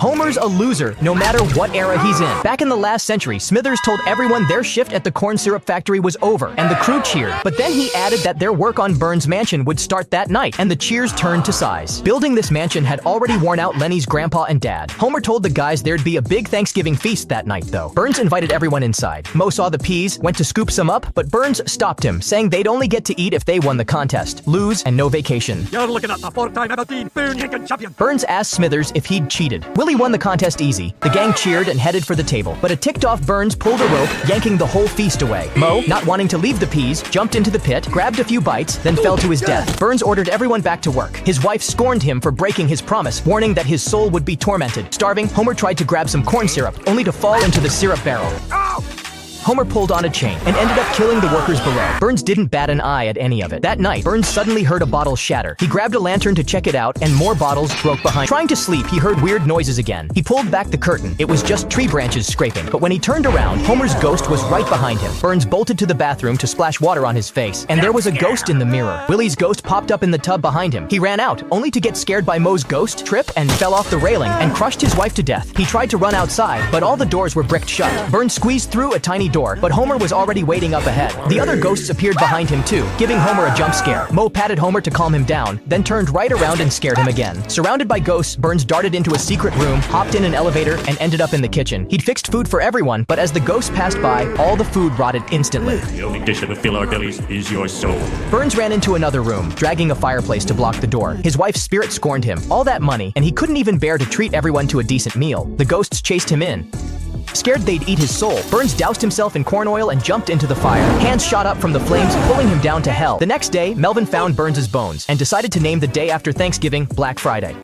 Homer's a loser, no matter what era he's in. Back in the last century, Smithers told everyone their shift at the corn syrup factory was over, and the crew cheered. But then he added that their work on Burns' mansion would start that night, and the cheers turned to sighs. Building this mansion had already worn out Lenny's grandpa and dad. Homer told the guys there'd be a big Thanksgiving feast that night, though. Burns invited everyone inside. Moe saw the peas, went to scoop some up, but Burns stopped him, saying they'd only get to eat if they won the contest. Lose, and no vacation. You're looking at the four-time Aberdeen Boone Yankin champion. Burns asked Smithers if he'd cheated. Willie won the contest easy. The gang cheered and headed for the table, but a ticked-off Burns pulled a rope, yanking the whole feast away. Moe, not wanting to leave the peas, jumped into the pit, grabbed a few bites, then fell to his death. Burns ordered everyone back to work. His wife scorned him for breaking his promise, warning that his soul would be tormented. Starving, Homer tried to grab some corn syrup, only to fall into the syrup barrel. Homer pulled on a chain and ended up killing the workers below. Burns didn't bat an eye at any of it. That night, Burns suddenly heard a bottle shatter. He grabbed a lantern to check it out, and more bottles broke behind. Trying to sleep, he heard weird noises again. He pulled back the curtain. It was just tree branches scraping. But when he turned around, Homer's ghost was right behind him. Burns bolted to the bathroom to splash water on his face, and there was a ghost in the mirror. Willie's ghost popped up in the tub behind him. He ran out, only to get scared by Moe's ghost, trip, and fell off the railing, and crushed his wife to death. He tried to run outside, but all the doors were bricked shut. Burns squeezed through a tiny door, but Homer was already waiting up ahead. The other ghosts appeared behind him too, giving Homer a jump scare. Moe patted Homer to calm him down, then turned right around and scared him again. Surrounded by ghosts, Burns darted into a secret room, hopped in an elevator, and ended up in the kitchen. He'd fixed food for everyone, but as the ghosts passed by, all the food rotted instantly. The only dish that'll fill our bellies is your soul. Burns ran into another room, dragging a fireplace to block the door. His wife's spirit scorned him. All that money, and he couldn't even bear to treat everyone to a decent meal. The ghosts chased him in. Scared they'd eat his soul, Burns doused himself in corn oil and jumped into the fire. Hands shot up from the flames, pulling him down to hell. The next day, Melvin found Burns's bones and decided to name the day after Thanksgiving Black Friday.